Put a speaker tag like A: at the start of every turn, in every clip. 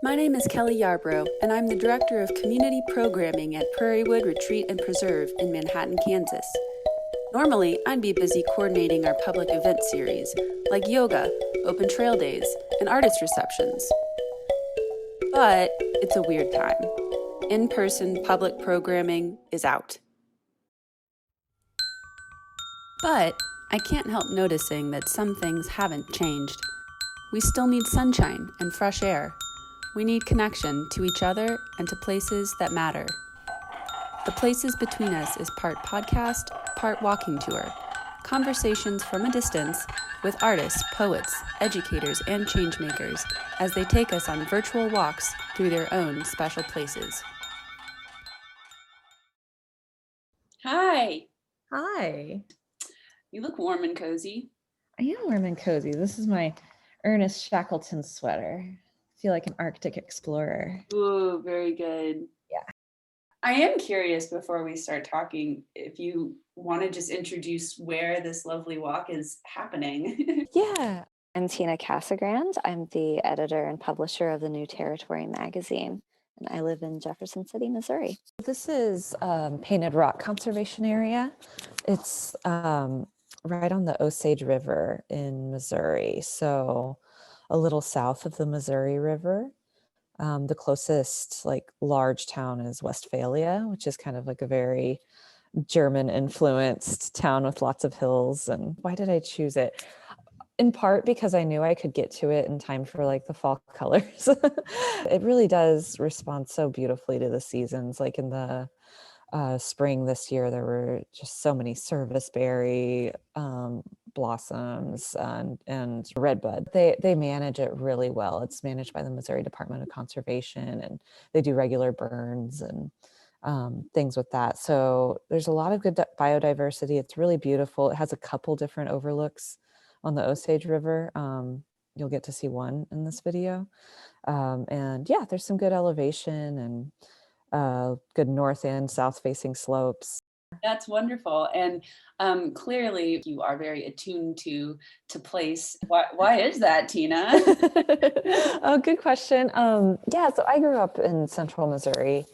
A: My name is Kelly Yarbrough, and I'm the Director of Community Programming at Prairiewood Retreat and Preserve in Manhattan, Kansas. Normally, I'd be busy coordinating our public event series, like yoga, open trail days, and artist receptions. But it's a weird time. In-person public programming is out. But I can't help noticing that some things haven't changed. We still need sunshine and fresh air. We need connection to each other and to places that matter. The Places Between Us is part podcast, part walking tour. Conversations from a distance with artists, poets, educators, and changemakers as they take us on virtual walks through their own special places. Hi.
B: Hi.
A: You look warm and cozy.
B: I am warm and cozy. This is my Ernest Shackleton sweater. I feel like an Arctic explorer.
A: Ooh, very good.
B: Yeah.
A: I am curious before we start talking if you want to just introduce where this lovely walk is happening.
B: Yeah.
C: I'm Tina Casagrand. I'm the editor and publisher of the New Territory magazine, and I live in Jefferson City, Missouri.
B: This is Painted Rock Conservation Area. It's right on the Osage River in Missouri, so a little south of the Missouri River. The closest large town is Westphalia, which is kind of like a very German influenced town with lots of hills. And why did I choose it? In part because I knew I could get to it in time for the fall colors. It really does respond so beautifully to the seasons. Like in the spring this year, there were just so many serviceberry blossoms and redbud. They manage it really well. It's managed by the Missouri Department of Conservation, and they do regular burns and things with that. So there's a lot of good biodiversity. It's really beautiful. It has a couple different overlooks on the Osage River. You'll get to see one in this video. And yeah, there's some good elevation and good north and south facing slopes.
A: That's wonderful. And clearly you are very attuned to place. Why is that, Tina?
B: Oh, good question. Yeah, so I grew up in central Missouri.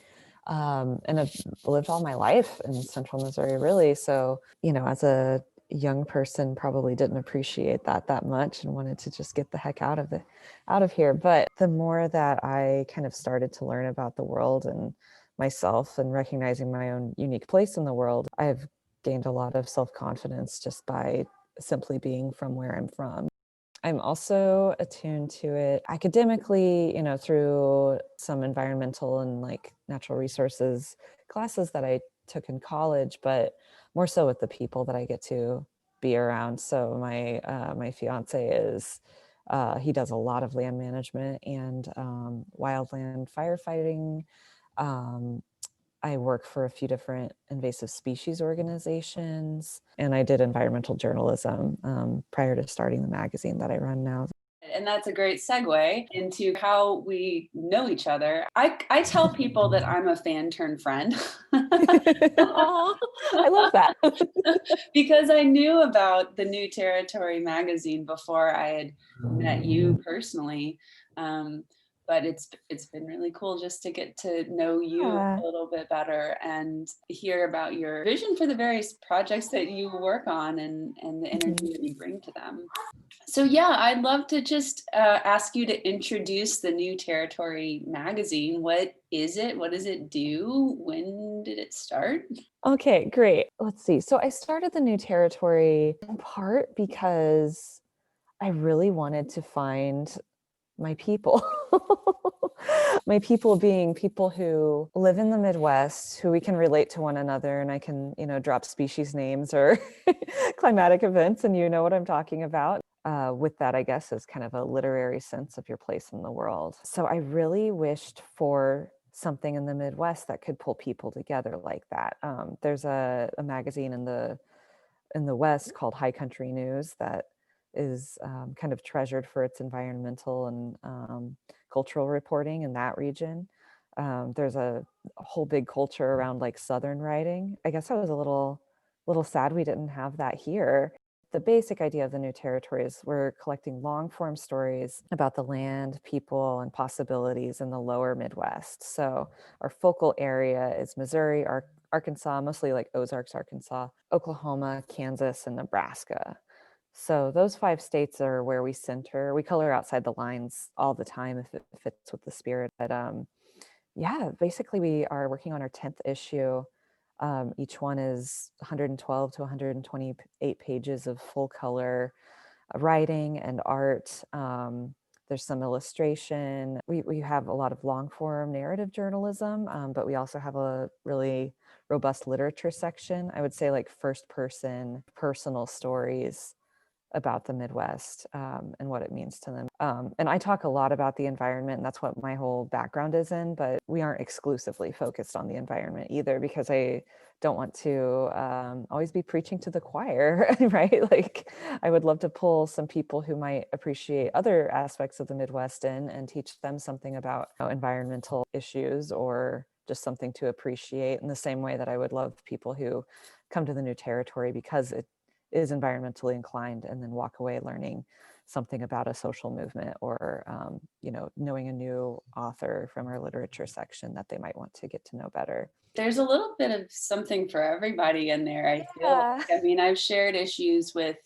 B: And I've lived all my life in central Missouri, really. So, as a young person, probably didn't appreciate that much and wanted to just get the heck out of here. But the more that I kind of started to learn about the world and myself and recognizing my own unique place in the world, I've gained a lot of self-confidence just by simply being from where I'm from. I'm also attuned to it academically, through some environmental and natural resources classes that I took in college, but more so with the people that I get to be around. So my fiance is, he does a lot of land management and wildland firefighting. I work for a few different invasive species organizations, and I did environmental journalism prior to starting the magazine that I run now.
A: And that's a great segue into how we know each other. I tell people that I'm a fan turned friend.
B: Aw, I love that.
A: Because I knew about the New Territory magazine before I had met you personally. But it's been really cool just to get to know you a little bit better and hear about your vision for the various projects that you work on and the energy that you bring to them. So yeah, I'd love to just ask you to introduce the New Territory magazine. What is it? What does it do? When did it start?
B: Okay, great. Let's see. So I started the New Territory in part because I really wanted to find my people. My people being people who live in the Midwest, who we can relate to one another, and I can, drop species names or climatic events, and you know what I'm talking about. With that, I guess, is kind of a literary sense of your place in the world. So I really wished for something in the Midwest that could pull people together like that. There's a magazine in the West called High Country News that is kind of treasured for its environmental and cultural reporting in that region. There's a whole big culture around Southern writing. I guess I was a little sad we didn't have that here. The basic idea of the New Territory is we're collecting long form stories about the land, people, and possibilities in the lower Midwest. So our focal area is Missouri, Arkansas, mostly like Ozarks, Arkansas, Oklahoma, Kansas, and Nebraska. So those 5 states are where we center. We color outside the lines all the time if it fits with the spirit. But yeah, basically we are working on our 10th issue. Each one is 112 to 128 pages of full color writing and art. There's some illustration. We have a lot of long form narrative journalism, but we also have a really robust literature section. I would say like first person personal stories about the Midwest and what it means to them. And I talk a lot about the environment, and that's what my whole background is in, but we aren't exclusively focused on the environment either, because I don't want to always be preaching to the choir, right? Like I would love to pull some people who might appreciate other aspects of the Midwest in and teach them something about environmental issues or just something to appreciate, in the same way that I would love people who come to the New Territory because it is environmentally inclined and then walk away learning something about a social movement or knowing a new author from our literature section that they might want to get to know better.
A: There's a little bit of something for everybody in there, I feel
B: Yeah.
A: like. I mean, I've shared issues with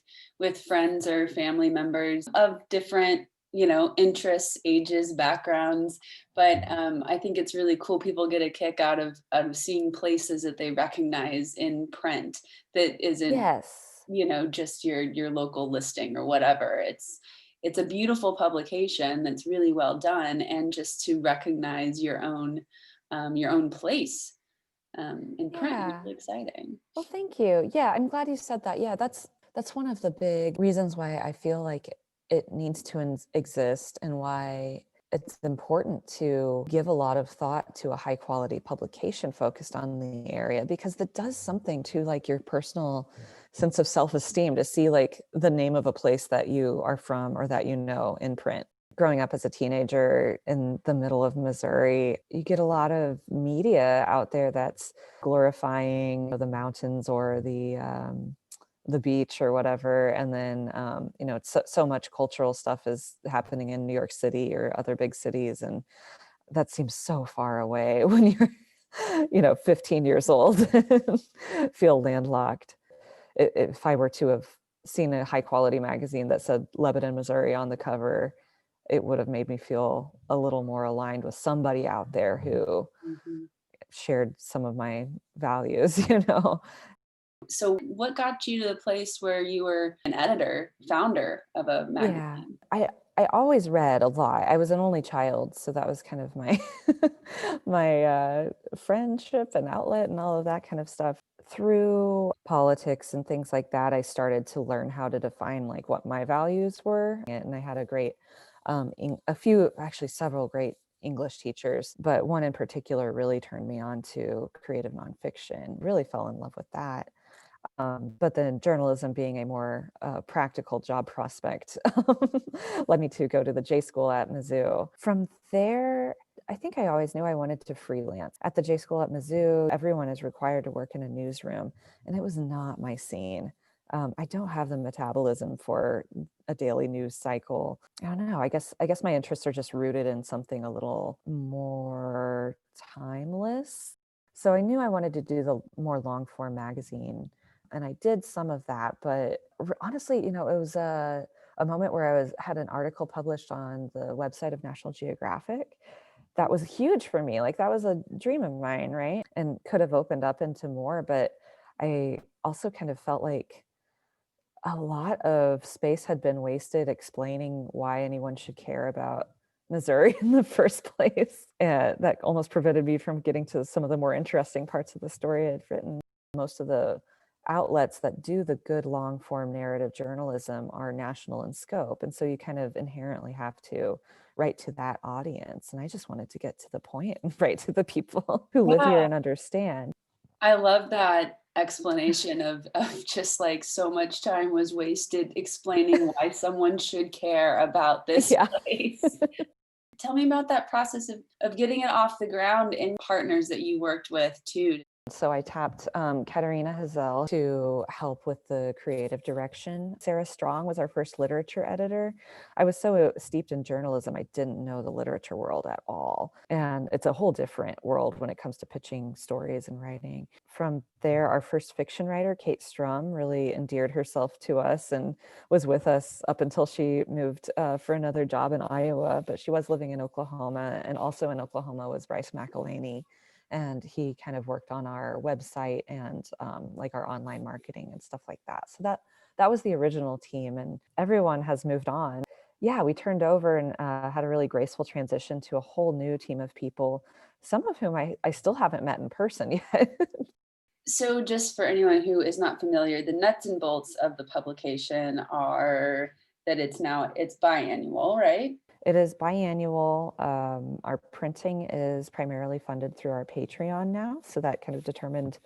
A: friends or family members of different, interests, ages, backgrounds. But I think it's really cool. People get a kick out of seeing places that they recognize in print that isn't,
B: Yes.
A: just your local listing or whatever. It's a beautiful publication that's really well done, and just to recognize your own place in print is
B: Yeah.
A: really exciting.
B: Well, thank you. Yeah, I'm glad you said that. Yeah, that's one of the big reasons why I feel like it needs to exist, and why it's important to give a lot of thought to a high quality publication focused on the area, because that does something to like your personal sense of self-esteem to see like the name of a place that you are from or that in print. Growing up as a teenager in the middle of Missouri, you get a lot of media out there that's glorifying the mountains or the beach or whatever, and then it's so much cultural stuff is happening in New York City or other big cities, and that seems so far away when you're 15 years old and feel landlocked. If I were to have seen a high quality magazine that said Lebanon, Missouri on the cover, it would have made me feel a little more aligned with somebody out there who
A: Mhm.
B: shared some of my values.
A: So what got you to the place where you were an editor, founder of a
B: Yeah,
A: magazine?
B: I always read a lot. I was an only child, so that was kind of my my friendship and outlet and all of that kind of stuff. Through politics and things like that, I started to learn how to define like what my values were, and I had a great, actually several great English teachers, but one in particular really turned me on to creative nonfiction. Really fell in love with that. But then journalism being a more practical job prospect led me to go to the J School at Mizzou. From there, I think I always knew I wanted to freelance. At the J School at Mizzou, everyone is required to work in a newsroom, and it was not my scene. I don't have the metabolism for a daily news cycle. I don't know. I guess my interests are just rooted in something a little more timeless. So I knew I wanted to do the more long form magazine, and I did some of that. But honestly, it was a moment where I had an article published on the website of National Geographic. That was huge for me. Like that was a dream of mine, right? And could have opened up into more, but I also kind of felt like a lot of space had been wasted explaining why anyone should care about Missouri in the first place. And that almost prevented me from getting to some of the more interesting parts of the story I'd written. Most of the outlets that do the good long form narrative journalism are national in scope. And so you kind of inherently have to write to that audience. And I just wanted to get to the point and write to the people who live here
A: Yeah,
B: and understand.
A: I love that explanation of just like so much time was wasted explaining why someone should care about this
B: Yeah.
A: place. Tell me about that process of getting it off the ground and partners that you worked with too.
B: So I tapped Katerina Hazel to help with the creative direction. Sarah Strong was our first literature editor. I was so steeped in journalism, I didn't know the literature world at all. And it's a whole different world when it comes to pitching stories and writing. From there, our first fiction writer, Kate Strum, really endeared herself to us and was with us up until she moved for another job in Iowa, but she was living in Oklahoma. And also in Oklahoma was Bryce McElhaney. And he kind of worked on our website and like our online marketing and stuff like that. So that was the original team, and everyone has moved on. Yeah, we turned over and had a really graceful transition to a whole new team of people, some of whom I still haven't met in person yet.
A: So just for anyone who is not familiar, the nuts and bolts of the publication are that it's biannual, right?
B: It is biannual. Our printing is primarily funded through our Patreon now. So that kind of determined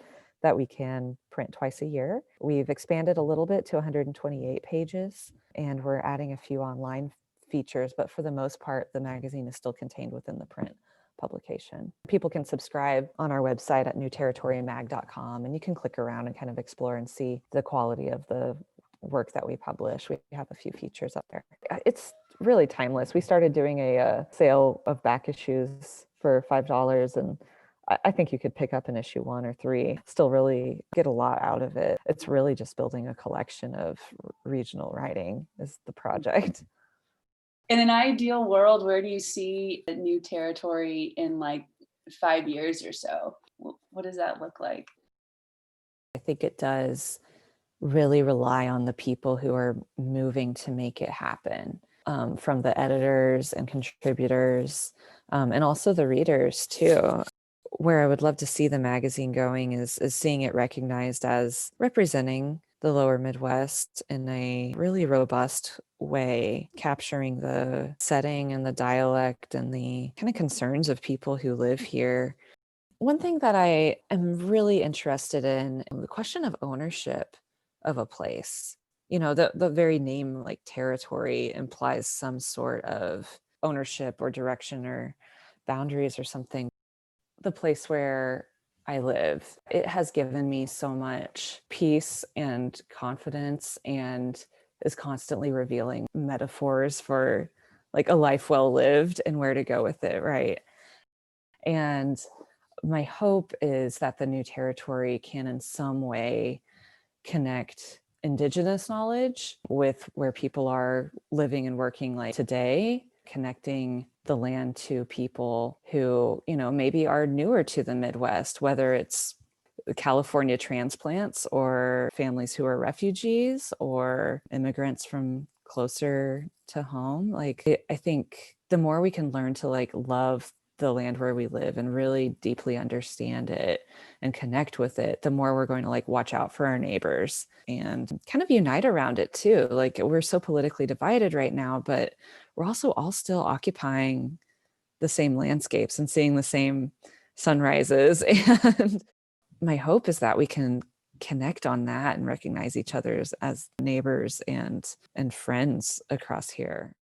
B: that we can print twice a year. We've expanded a little bit to 128 pages, and we're adding a few online features, but for the most part, the magazine is still contained within the print publication. People can subscribe on our website at newterritory.mag.com, and you can click around and kind of explore and see the quality of the work that we publish. We have a few features up there. It's really timeless. We started doing a sale of back issues for $5, and I think you could pick up an issue 1 or 3, still really get a lot out of it. It's really just building a collection of regional writing is the project.
A: In an ideal world, where do you see a New Territory in like 5 years or so? What does that look like?
B: I think it does really rely on the people who are moving to make it happen, from the editors and contributors, and also the readers too. Where I would love to see the magazine going is seeing it recognized as representing the lower Midwest in a really robust way, capturing the setting and the dialect and the kind of concerns of people who live here. One thing that I am really interested in, the question of ownership of a place. You know, the very name, like territory, implies some sort of ownership or direction or boundaries or something. The place where I live, it has given me so much peace and confidence, and is constantly revealing metaphors for like a life well lived and where to go with it, right? And my hope is that the New Territory can in some way connect Indigenous knowledge with where people are living and working like today, connecting the land to people who, you know, maybe are newer to the Midwest, whether it's California transplants or families who are refugees or immigrants from closer to home. Like, I think the more we can learn to like love the land where we live and really deeply understand it and connect with it, the more we're going to like watch out for our neighbors and kind of unite around it too. Like, we're so politically divided right now, but we're also all still occupying the same landscapes and seeing the same sunrises. And my hope is that we can connect on that and recognize each other as neighbors and friends across here.